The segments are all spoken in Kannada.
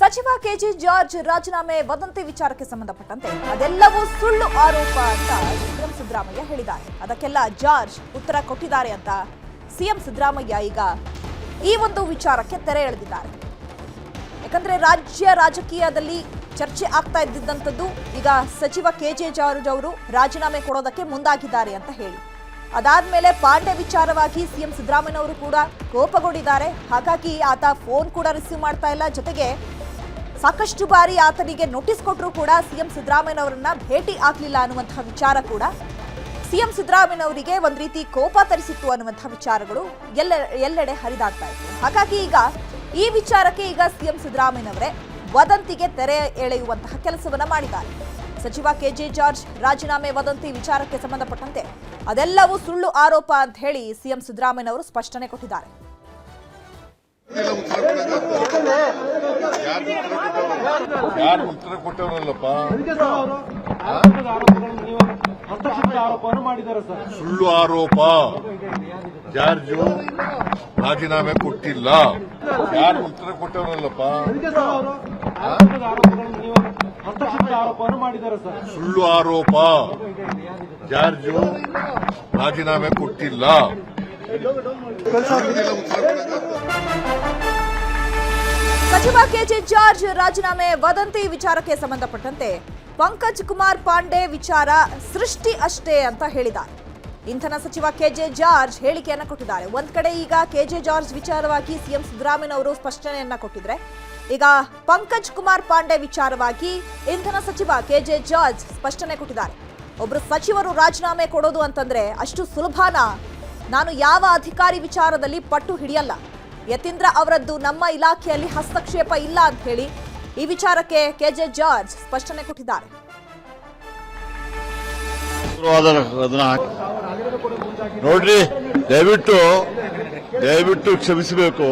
ಸಚಿವ ಕೆಜೆ ಜಾರ್ಜ್ ರಾಜೀನಾಮೆ ವದಂತಿ ವಿಚಾರಕ್ಕೆ ಸಂಬಂಧಪಟ್ಟಂತೆ ಅದೆಲ್ಲವೂ ಸುಳ್ಳು ಆರೋಪ ಅಂತ ಸಿಎಂ ಸಿದ್ದರಾಮಯ್ಯ ಹೇಳಿದ್ದಾರೆ. ಅದಕ್ಕೆಲ್ಲ ಜಾರ್ಜ್ ಉತ್ತರ ಕೊಟ್ಟಿದ್ದಾರೆ ಅಂತ ಸಿಎಂ ಸಿದ್ದರಾಮಯ್ಯ ಈಗ ಈ ಒಂದು ವಿಚಾರಕ್ಕೆ ತೆರೆ ಎಳೆದಿದ್ದಾರೆ. ಯಾಕಂದ್ರೆ ರಾಜ್ಯ ರಾಜಕೀಯದಲ್ಲಿ ಚರ್ಚೆ ಆಗ್ತಾ ಇದ್ದಿದ್ದಂಥದ್ದು ಈಗ ಸಚಿವ ಕೆಜೆ ಜಾರ್ಜ್ ಅವರು ರಾಜೀನಾಮೆ ಕೊಡೋದಕ್ಕೆ ಮುಂದಾಗಿದ್ದಾರೆ ಅಂತ ಹೇಳಿ, ಅದಾದ್ಮೇಲೆ ಪಾಂಡೆ ವಿಚಾರವಾಗಿ ಸಿಎಂ ಸಿದ್ದರಾಮಯ್ಯನವರು ಕೂಡ ಕೋಪಗೊಂಡಿದ್ದಾರೆ. ಹಾಗಾಗಿ ಆತ ಫೋನ್ ಕೂಡ ರಿಸೀವ್ ಮಾಡ್ತಾ ಇಲ್ಲ. ಜೊತೆಗೆ ಸಾಕಷ್ಟು ಬಾರಿ ಆತನಿಗೆ ನೋಟಿಸ್ ಕೊಟ್ಟರು ಕೂಡ ಸಿಎಂ ಸಿದ್ದರಾಮಯ್ಯನವರನ್ನ ಭೇಟಿ ಆಗ್ಲಿಲ್ಲ ಅನ್ನುವಂತಹ ವಿಚಾರ ಕೂಡ ಸಿಎಂ ಸಿದ್ದರಾಮಯ್ಯನವರಿಗೆ ಒಂದ್ ರೀತಿ ಕೋಪ ತರಿಸಿತ್ತು ಅನ್ನುವಂತಹ ವಿಚಾರಗಳು ಎಲ್ಲೆಡೆ ಹರಿದಾಡ್ತಾ ಇತ್ತು. ಹಾಗಾಗಿ ಈಗ ಈ ವಿಚಾರಕ್ಕೆ ಈಗ ಸಿಎಂ ಸಿದ್ದರಾಮಯ್ಯನವರೇ ವದಂತಿಗೆ ತೆರೆ ಎಳೆಯುವಂತಹ ಕೆಲಸವನ್ನ ಮಾಡಿದ್ದಾರೆ. ಸಚಿವ ಕೆಜೆ ಜಾರ್ಜ್ ರಾಜೀನಾಮೆ ವದಂತಿ ವಿಚಾರಕ್ಕೆ ಸಂಬಂಧಪಟ್ಟಂತೆ ಅದೆಲ್ಲವೂ ಸುಳ್ಳು ಆರೋಪ ಅಂತ ಹೇಳಿ ಸಿಎಂ ಸಿದ್ದರಾಮಯ್ಯನವರು ಸ್ಪಷ್ಟನೆ ಕೊಟ್ಟಿದ್ದಾರೆ. ಯಾರು ಉತ್ತರ ಕೊಟ್ಟವರಲ್ಲಪ್ಪ, ಸುಳ್ಳು ಆರೋಪ. ಜಾರ್ಜು ರಾಜೀನಾಮೆ ಕೊಟ್ಟಿಲ್ಲ. ಯಾರು ಉತ್ತರ ಕೊಟ್ಟವರಲ್ಲಪ್ಪ, ಸುಳ್ಳು ಆರೋಪ. ಜಾರ್ಜು ರಾಜೀನಾಮೆ ಕೊಟ್ಟಿಲ್ಲ. ಸಚಿವ ಕೆಜೆ ಜಾರ್ಜ್ ರಾಜೀನಾಮೆ ವದಂತಿ ವಿಚಾರಕ್ಕೆ ಸಂಬಂಧಪಟ್ಟಂತೆ ಪಂಕಜ್ ಕುಮಾರ್ ಪಾಂಡೆ ವಿಚಾರ ಸೃಷ್ಟಿ ಅಷ್ಟೇ ಅಂತ ಹೇಳಿದ್ದಾರೆ. ಇಂಧನ ಸಚಿವ ಕೆಜೆ ಜಾರ್ಜ್ ಹೇಳಿಕೆಯನ್ನ ಕೊಟ್ಟಿದ್ದಾರೆ. ಒಂದ್ ಕಡೆ ಈಗ ಕೆಜೆ ಜಾರ್ಜ್ ವಿಚಾರವಾಗಿ ಸಿಎಂ ಸಿದ್ದರಾಮಯ್ಯನವರು ಸ್ಪಷ್ಟನೆಯನ್ನ ಕೊಟ್ಟಿದ್ರೆ, ಈಗ ಪಂಕಜ್ ಕುಮಾರ್ ಪಾಂಡೆ ವಿಚಾರವಾಗಿ ಇಂಧನ ಸಚಿವ ಕೆಜೆ ಜಾರ್ಜ್ ಸ್ಪಷ್ಟನೆ ಕೊಟ್ಟಿದ್ದಾರೆ. ಒಬ್ರು ಸಚಿವರು ರಾಜೀನಾಮೆ ಕೊಡೋದು ಅಂತಂದ್ರೆ ಅಷ್ಟು ಸುಲಭನಾ? ನಾನು ಯಾವ ಅಧಿಕಾರಿ ವಿಚಾರದಲ್ಲಿ ಪಟ್ಟು ಹಿಡಿಯಲ್ಲ. ಯತೀಂದ್ರ ಅವರದ್ದು ನಮ್ಮ ಇಲಾಖೆಯಲ್ಲಿ ಹಸ್ತಕ್ಷೇಪ ಇಲ್ಲ ಅಂತ ಹೇಳಿ ಈ ವಿಚಾರಕ್ಕೆ ಕೆಜೆ ಜಾರ್ಜ್ ಸ್ಪಷ್ಟನೆ ಕೊಟ್ಟಿದ್ದಾರೆ. ನೋಡ್ರಿ, ದಯವಿಟ್ಟು ಕ್ಷಮಿಸಬೇಕು.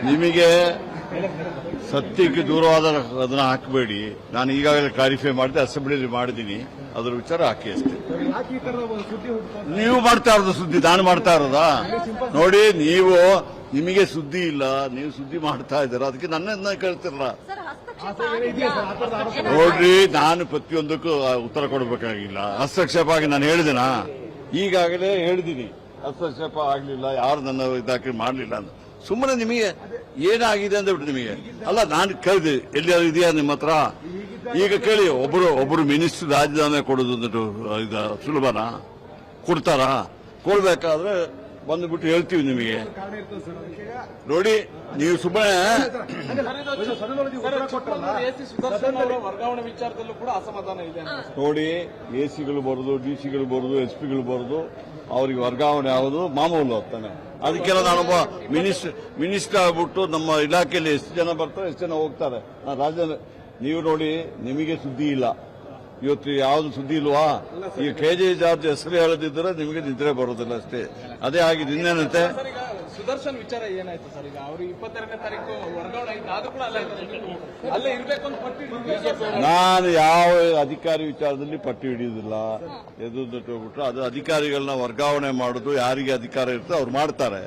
ನಿಮಗೆ ಸತ್ಯಕ್ಕೆ ದೂರವಾದ ಅದನ್ನ ಹಾಕಬೇಡಿ. ನಾನು ಈಗಾಗಲೇ ಕ್ಲಾರಿಫೈ ಮಾಡಿದೆ, ಅಸೆಂಬ್ಲಿಯಲ್ಲಿ ಮಾಡಿದ್ದೀನಿ. ಅದರ ವಿಚಾರ ಹಾಕಿ ಅಷ್ಟೇ. ನೀವು ಮಾಡ್ತಾ ಇರೋದು ಸುದ್ದಿ, ನಾನು ಮಾಡ್ತಾ ಇರೋದಾ? ನೋಡಿ, ನಿಮಗೆ ಸುದ್ದಿ ಇಲ್ಲ, ನೀವು ಸುದ್ದಿ ಮಾಡ್ತಾ ಇದ್ದೀರಾ, ಅದಕ್ಕೆ ನನ್ನ ಕೇಳ್ತಿರಲ್ಲ. ನೋಡ್ರಿ, ನಾನು ಪ್ರತಿಯೊಂದಕ್ಕೂ ಉತ್ತರ ಕೊಡಬೇಕಾಗಿಲ್ಲ. ಹಸ್ತಕ್ಷೇಪ ಆಗಿ ನಾನು ಹೇಳಿದೆನಾ? ಈಗಾಗಲೇ ಹೇಳಿದ್ದೀನಿ, ಹಸ್ತಕ್ಷೇಪ ಆಗಲಿಲ್ಲ, ಯಾರು ನನ್ನ ಇದಾಕಿ ಮಾಡಲಿಲ್ಲ ಅಂತ. ಸುಮ್ಮನೆ ನಿಮಗೆ ಏನಾಗಿದೆ ಅಂದ್ಬಿಟ್ಟು ನಿಮಗೆ ಅಲ್ಲ, ನಾನು ಕೇಳಿದೆ ಎಲ್ಲಿ ಇದೆಯಾ ನಿಮ್ಮ ಹತ್ರ? ಈಗ ಕೇಳಿ, ಒಬ್ಬರು ಮಿನಿಸ್ಟರ್ ರಾಜೀನಾಮೆ ಕೊಡೋದು ಸುಲಭನಾ? ಕೊಡ್ತಾರಾ? ಕೊಡ್ಬೇಕಾದ್ರೆ ಬಂದ್ಬಿಟ್ಟು ಹೇಳ್ತೀವಿ ನಿಮಗೆ. ನೋಡಿ, ನೀವು ಸುಮ್ಮನೆ ನೋಡಿ, ಎಸಿಗಳು ಬರೋದು, ಡಿಸಿಗಳು ಬರೋದು, ಎಸ್ಪಿಗಳು ಬರೋದು, ಅವ್ರಿಗೆ ವರ್ಗಾವಣೆ ಆಗೋದು ಮಾಮೂಲು ಆಗ್ತಾನೆ. ಅದಕ್ಕೆಲ್ಲ ನಾನೊಬ್ಬ ಮಿನಿಸ್ಟರ್ ಆಗ್ಬಿಟ್ಟು ನಮ್ಮ ಇಲಾಖೆಯಲ್ಲಿ ಎಷ್ಟು ಜನ ಬರ್ತಾರೆ, ಎಷ್ಟು ಜನ ಹೋಗ್ತಾರೆ. ನೀವು ನೋಡಿ, ನಿಮಗೆ ಸುದ್ದಿ ಇಲ್ಲ. ಇವತ್ತು ಯಾವ್ದು ಸುದ್ದಿ ಇಲ್ವಾ? ಈಗ ಕೆಜೆ ಜಾರ್ಜ್ ಹೆಸರು ಹೇಳದಿದ್ರೆ ನಿಮಗೆ ನಿದ್ರೆ ಬರೋದಿಲ್ಲ ಅಷ್ಟೇ. ಅದೇ ಆಗಿದೆ. ಇನ್ನೇನಂತೆ ಸುದರ್ಶನ್ ವಿಚಾರ ಏನಾಯ್ತು ಸರ್? ಈಗ ಅವರು 22ನೇ ತಾರೀಕು ವರ್ಗಾವಣೆ ಆದ್ರೂ ಕೂಡ ಅಲ್ಲೇ ಇರಬೇಕು ಅಂತ ಪಟ್ಟು ನಾನು ಯಾವ ಅಧಿಕಾರಿ ವಿಚಾರದಲ್ಲಿ ಪಟ್ಟು ಹಿಡಿಯುವುದಿಲ್ಲ. ಎದುರುಬಿಟ್ರೆ ಅದು ಅಧಿಕಾರಿಗಳನ್ನ ವರ್ಗಾವಣೆ ಮಾಡೋದು ಯಾರಿಗೆ ಅಧಿಕಾರ ಇರ್ತದೆ ಅವ್ರು ಮಾಡ್ತಾರೆ.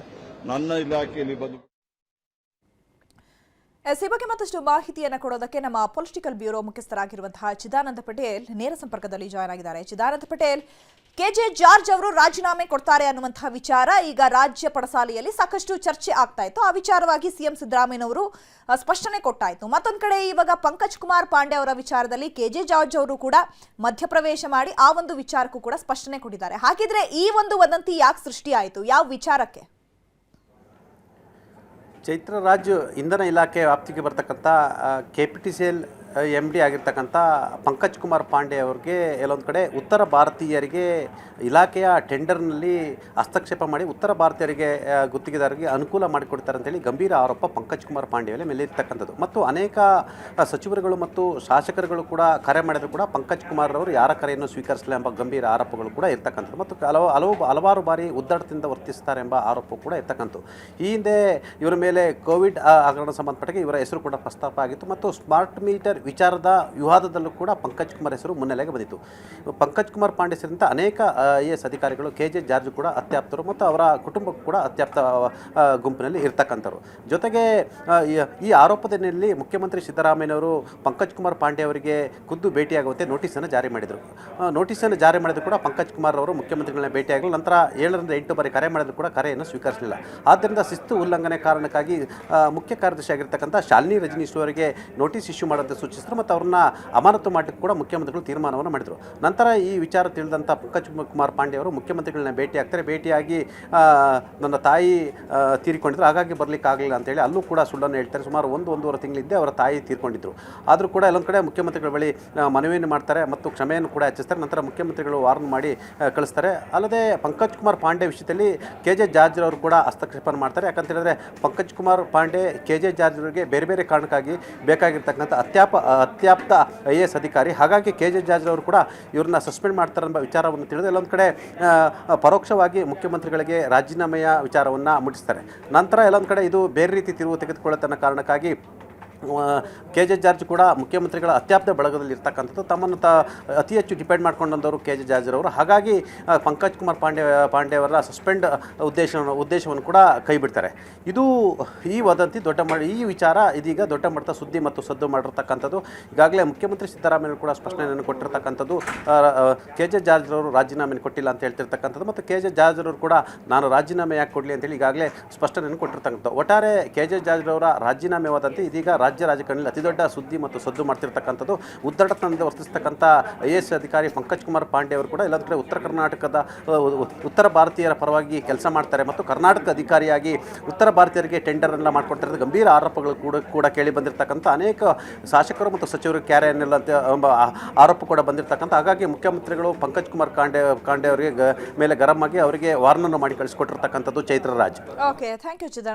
ನನ್ನ ಇಲಾಖೆಯಲ್ಲಿ ಬಂದು ಈ ಬಗ್ಗೆ ಮತ್ತಷ್ಟು ಮಾಹಿತಿಯನ್ನು ಕೊಡೋದಕ್ಕೆ ನಮ್ಮ ಪೊಲಿಟಿಕಲ್ ಬ್ಯೂರೋ ಮುಖ್ಯಸ್ಥರಾಗಿರುವಂತಹ ಚಿದಾನಂದ ಪಟೇಲ್ ನೇರ ಸಂಪರ್ಕದಲ್ಲಿ ಜಾಯ್ನ್ ಆಗಿದ್ದಾರೆ. ಚಿದಾನಂದ ಪಟೇಲ್, ಕೆಜೆ ಜಾರ್ಜ್ ಅವರು ರಾಜೀನಾಮೆ ಕೊಡ್ತಾರೆ ಅನ್ನುವಂತಹ ವಿಚಾರ ಈಗ ರಾಜ್ಯ ಪಡಸಾಲೆಯಲ್ಲಿ ಸಾಕಷ್ಟು ಚರ್ಚೆ ಆಗ್ತಾ ಇತ್ತು. ಆ ವಿಚಾರವಾಗಿ ಸಿಎಂ ಸಿದ್ದರಾಮಯ್ಯನವರು ಸ್ಪಷ್ಟನೆ ಕೊಟ್ಟಾಯಿತು. ಮತ್ತೊಂದು ಕಡೆ ಇವಾಗ ಪಂಕಜ್ ಕುಮಾರ್ ಪಾಂಡೆ ಅವರ ವಿಚಾರದಲ್ಲಿ ಕೆಜೆ ಜಾರ್ಜ್ ಅವರು ಕೂಡ ಮಧ್ಯಪ್ರವೇಶ ಮಾಡಿ ಆ ಒಂದು ವಿಚಾರಕ್ಕೂ ಕೂಡ ಸ್ಪಷ್ಟನೆ ಕೊಟ್ಟಿದ್ದಾರೆ. ಹಾಗಿದ್ರೆ ಈ ಒಂದು ವದಂತಿ ಯಾಕೆ ಸೃಷ್ಟಿಯಾಯಿತು? ಯಾವ ವಿಚಾರಕ್ಕೆ? ಚೈತ್ರ ರಾಜ್ ಇಂಧನ ಇಲಾಖೆ ವ್ಯಾಪ್ತಿಗೆ ಬರ್ತಕ್ಕಂಥ KPTCL MD ಆಗಿರ್ತಕ್ಕಂಥ ಪಂಕಜ್ ಕುಮಾರ್ ಪಾಂಡೆ ಅವ್ರಿಗೆ ಎಲ್ಲೊಂದು ಕಡೆ ಉತ್ತರ ಭಾರತೀಯರಿಗೆ ಇಲಾಖೆಯ ಟೆಂಡರ್ನಲ್ಲಿ ಹಸ್ತಕ್ಷೇಪ ಮಾಡಿ ಉತ್ತರ ಭಾರತೀಯರಿಗೆ ಗುತ್ತಿಗೆದಾರರಿಗೆ ಅನುಕೂಲ ಮಾಡಿಕೊಡ್ತಾರೆ ಅಂತೇಳಿ ಗಂಭೀರ ಆರೋಪ ಪಂಕಜ್ ಕುಮಾರ್ ಪಾಂಡೆ ಮೇಲೆ ಇರ್ತಕ್ಕಂಥದ್ದು. ಮತ್ತು ಅನೇಕ ಸಚಿವರುಗಳು ಮತ್ತು ಶಾಸಕರುಗಳು ಕೂಡ ಕರೆ ಮಾಡಿದ್ರು ಕೂಡ ಪಂಕಜ್ ಕುಮಾರ್ ಅವರು ಯಾರ ಕರೆಯನ್ನು ಸ್ವೀಕರಿಸಲಿಲ್ಲ ಎಂಬ ಗಂಭೀರ ಆರೋಪಗಳು ಕೂಡ ಇರ್ತಕ್ಕಂಥದ್ದು. ಮತ್ತು ಹಲವಾರು ಬಾರಿ ಉದ್ದಾಟದಿಂದ ವರ್ತಿಸ್ತಾರೆ ಎಂಬ ಆರೋಪ ಕೂಡ ಇರ್ತಕ್ಕಂಥದ್ದು. ಈ ಹಿಂದೆ ಇವರ ಮೇಲೆ ಕೋವಿಡ್ ಹಗರಣ ಸಂಬಂಧಪಟ್ಟ ಇವರ ಹೆಸರು ಕೂಡ ಪ್ರಸ್ತಾಪ ಆಗಿತ್ತು. ಮತ್ತು ಸ್ಮಾರ್ಟ್ ಮೀಟರ್ ವಿಚಾರದ ವಿವಾದದಲ್ಲೂ ಕೂಡ ಪಂಕಜ್ ಕುಮಾರ್ ಹೆಸರು ಮುನ್ನೆಲೆಗೆ ಬಂದಿತ್ತು. ಪಂಕಜ್ ಕುಮಾರ್ ಪಾಂಡೆ ಸೇರಿದಂತೆ ಅನೇಕ IAS ಅಧಿಕಾರಿಗಳು KJ ಜಾರ್ಜ್ ಕೂಡ ಅತ್ಯಾಪ್ತರು ಮತ್ತು ಅವರ ಕುಟುಂಬಕ್ಕೂ ಕೂಡ ಅತ್ಯಾಪ್ತ ಗುಂಪಿನಲ್ಲಿ ಇರ್ತಕ್ಕಂಥವ್ರು. ಜೊತೆಗೆ ಈ ಆರೋಪದಲ್ಲಿ ಮುಖ್ಯಮಂತ್ರಿ ಸಿದ್ದರಾಮಯ್ಯನವರು ಪಂಕಜ್ ಕುಮಾರ್ ಪಾಂಡೆ ಅವರಿಗೆ ಖುದ್ದು ಭೇಟಿಯಾಗುವಂತೆ ನೋಟಿಸನ್ನು ಜಾರಿ ಮಾಡಿದರು. ನೋಟಿಸನ್ನು ಜಾರಿ ಮಾಡಿದ್ರು ಕೂಡ ಪಂಕಜ್ ಕುಮಾರ್ ಅವರು ಮುಖ್ಯಮಂತ್ರಿಗಳನ್ನ ಭೇಟಿಯಾಗಲು ನಂತರ 7ರಿಂದ 8 ಬಾರಿ ಕರೆ ಮಾಡಿದ್ರು ಕೂಡ ಕರೆಯನ್ನು ಸ್ವೀಕರಿಸಲಿಲ್ಲ. ಆದ್ದರಿಂದ ಶಿಸ್ತು ಉಲ್ಲಂಘನೆ ಕಾರಣಕ್ಕಾಗಿ ಮುಖ್ಯ ಕಾರ್ಯದರ್ಶಿ ಆಗಿರ್ತಕ್ಕಂಥ ಶಾಲಿನಿ ರಜನೀಶ್ ಅವರಿಗೆ ನೋಟಿಸ್ ಇಶ್ಯೂ ಮಾಡುವಂತೆ ಸೂಚಿಸಿದರು ಮತ್ತು ಅವ್ರನ್ನ ಅಮಾನತು ಮಾಡಲಿಕ್ಕೆ ಕೂಡ ಮುಖ್ಯಮಂತ್ರಿಗಳು ತೀರ್ಮಾನವನ್ನು ಮಾಡಿದರು. ನಂತರ ಈ ವಿಚಾರ ತಿಳಿದಂಥ ಪಂಕಜ್ ಕುಮಾರ್ ಪಾಂಡೆ ಅವರು ಮುಖ್ಯಮಂತ್ರಿಗಳನ್ನ ಭೇಟಿಯಾಗ್ತಾರೆ. ಭೇಟಿಯಾಗಿ ನನ್ನ ತಾಯಿ ತೀರಿಕೊಂಡಿದ್ರು, ಹಾಗಾಗಿ ಬರಲಿಕ್ಕೆ ಆಗಲಿಲ್ಲ ಅಂತೇಳಿ ಅಲ್ಲೂ ಕೂಡ ಸುಳ್ಳನ್ನು ಹೇಳ್ತಾರೆ. ಸುಮಾರು 1-1.5 ತಿಂಗಳಿದ್ದೆ ಅವರ ತಾಯಿ ತೀರ್ಕೊಂಡಿದ್ರು. ಆದರೂ ಕೂಡ ಎಲ್ಲೊಂದು ಕಡೆ ಮುಖ್ಯಮಂತ್ರಿಗಳ ಬಳಿ ಮನವಿಯನ್ನು ಮಾಡ್ತಾರೆ ಮತ್ತು ಕ್ಷಮೆಯನ್ನು ಕೂಡ ಯಾಚಿಸ್ತಾರೆ. ನಂತರ ಮುಖ್ಯಮಂತ್ರಿಗಳು ವಾರ್ನ್ ಮಾಡಿ ಕಳಿಸ್ತಾರೆ. ಅಲ್ಲದೆ ಪಂಕಜ್ ಕುಮಾರ್ ಪಾಂಡೆ ವಿಷಯದಲ್ಲಿ KJ ಜಾರ್ಜ್ ಅವರು ಕೂಡ ಹಸ್ತಕ್ಷೇಪ ಮಾಡ್ತಾರೆ. ಯಾಕಂತ ಹೇಳಿದ್ರೆ ಪಂಕಜ್ ಕುಮಾರ್ ಪಾಂಡೆ KJ ಜಾರ್ಜ್ ಅವರಿಗೆ ಬೇರೆ ಬೇರೆ ಕಾರಣಕ್ಕಾಗಿ ಬೇಕಾಗಿರ್ತಕ್ಕಂಥ ಅತ್ಯಾಪ್ತ IAS ಅಧಿಕಾರಿ. ಹಾಗಾಗಿ KJ ಜಾರ್ಜ್ ಅವರು ಕೂಡ ಇವ್ರನ್ನ ಸಸ್ಪೆಂಡ್ ಮಾಡ್ತಾರೆ ಎಂಬ ವಿಚಾರವನ್ನು ತಿಳಿದು ಎಲ್ಲೊಂದು ಕಡೆ ಪರೋಕ್ಷವಾಗಿ ಮುಖ್ಯಮಂತ್ರಿಗಳಿಗೆ ರಾಜೀನಾಮೆಯ ವಿಚಾರವನ್ನು ಮುಟ್ಟಿಸ್ತಾರೆ. ನಂತರ ಎಲ್ಲೊಂದು ಕಡೆ ಇದು ಬೇರೆ ರೀತಿ ತಿರುವು ತೆಗೆದುಕೊಳ್ಳುತ್ತೆ ಅನ್ನೋ ಕಾರಣಕ್ಕಾಗಿ KJ ಜಾರ್ಜ್ ಕೂಡ ಮುಖ್ಯಮಂತ್ರಿಗಳ ಅತ್ಯಾಪ್ತ ಬಳಗದಲ್ಲಿ ಇರ್ತಕ್ಕಂಥದ್ದು. ತಮ್ಮನ್ನು ಅತಿ ಹೆಚ್ಚು ಡಿಪೆಂಡ್ ಮಾಡ್ಕೊಂಡಂಥವರು KJ ಜಾರ್ಜ್ ಅವರು. ಹಾಗಾಗಿ ಪಂಕಜ್ ಕುಮಾರ್ ಪಾಂಡೆ ಅವರ ಸಸ್ಪೆಂಡ್ ಉದ್ದೇಶವನ್ನು ಕೂಡ ಕೈ ಬಿಡ್ತಾರೆ. ಇದು ಈ ವದಂತಿ ಈ ವಿಚಾರ ಇದೀಗ ದೊಡ್ಡ ಮಟ್ಟದ ಸುದ್ದಿ ಮತ್ತು ಸದ್ದು ಮಾಡಿರ್ತಕ್ಕಂಥದ್ದು. ಈಗಾಗಲೇ ಮುಖ್ಯಮಂತ್ರಿ ಸಿದ್ದರಾಮಯ್ಯ ಕೂಡ ಸ್ಪಷ್ಟನೆಯನ್ನು ಕೊಟ್ಟಿರ್ತಕ್ಕಂಥದ್ದು. KJ ಜಾರ್ಜ್ ಅವರು ರಾಜೀನಾಮೆಯನ್ನು ಕೊಟ್ಟಿಲ್ಲ ಅಂತ ಹೇಳ್ತಿರ್ತಕ್ಕಂಥದ್ದು ಮತ್ತು KJ ಜಾರ್ಜ್ ಅವರು ಕೂಡ ನಾನು ರಾಜೀನಾಮೆ ಯಾಕೆ ಕೊಡಲಿ ಅಂತೇಳಿ ಈಗಾಗಲೇ ಸ್ಪಷ್ಟನೆಯನ್ನು ಕೊಟ್ಟಿರ್ತಕ್ಕಂಥದ್ದು. ಒಟ್ಟಾರೆ KJ ಜಾರ್ಜ್ ಅವರ ರಾಜೀನಾಮೆ ವದಂತಿ ಇದೀಗ ರಾಜ್ಯ ರಾಜಕಾರಣದಲ್ಲಿ ಅತಿ ದೊಡ್ಡ ಸುದ್ದಿ ಮತ್ತು ಸದ್ದು ಮಾಡ್ತಿರ್ತಕ್ಕಂಥದ್ದು. ಉದ್ದಟತನದಿಂದ ವರ್ತಿಸ್ತಕ್ಕಂಥ IAS ಅಧಿಕಾರಿ ಪಂಕಜ್ ಕುಮಾರ್ ಪಾಂಡೆ ಅವರು ಕೂಡ ಎಲ್ಲೊಂದು ಕಡೆ ಉತ್ತರ ಭಾರತೀಯರ ಪರವಾಗಿ ಕೆಲಸ ಮಾಡ್ತಾರೆ ಮತ್ತು ಕರ್ನಾಟಕ ಅಧಿಕಾರಿಯಾಗಿ ಉತ್ತರ ಭಾರತೀಯರಿಗೆ ಟೆಂಡರ್ ಎಲ್ಲ ಮಾಡಿಕೊಡ್ತಿರೋದು ಗಂಭೀರ ಆರೋಪಗಳು ಕೂಡ ಕೇಳಿ ಬಂದಿರತಕ್ಕಂಥ ಅನೇಕ ಶಾಸಕರು ಮತ್ತು ಸಚಿವರು ಕ್ಯಾರೆಯನ್ನೆಲ್ಲ ಎಂಬ ಆರೋಪ ಕೂಡ ಬಂದಿರತಕ್ಕಂಥ. ಹಾಗಾಗಿ ಮುಖ್ಯಮಂತ್ರಿಗಳು ಪಂಕಜ್ ಕುಮಾರ್ ಪಾಂಡೆ ಅವರಿಗೆ ಮೇಲೆ ಗರಂ ಆಗಿ ಅವರಿಗೆ ವಾರ್ನನ್ನು ಮಾಡಿ ಕಳಿಸ್ಕೊಟ್ಟಿರ್ತಕ್ಕಂಥದ್ದು. Chaitra Raj. Okay, thank you Chidanand.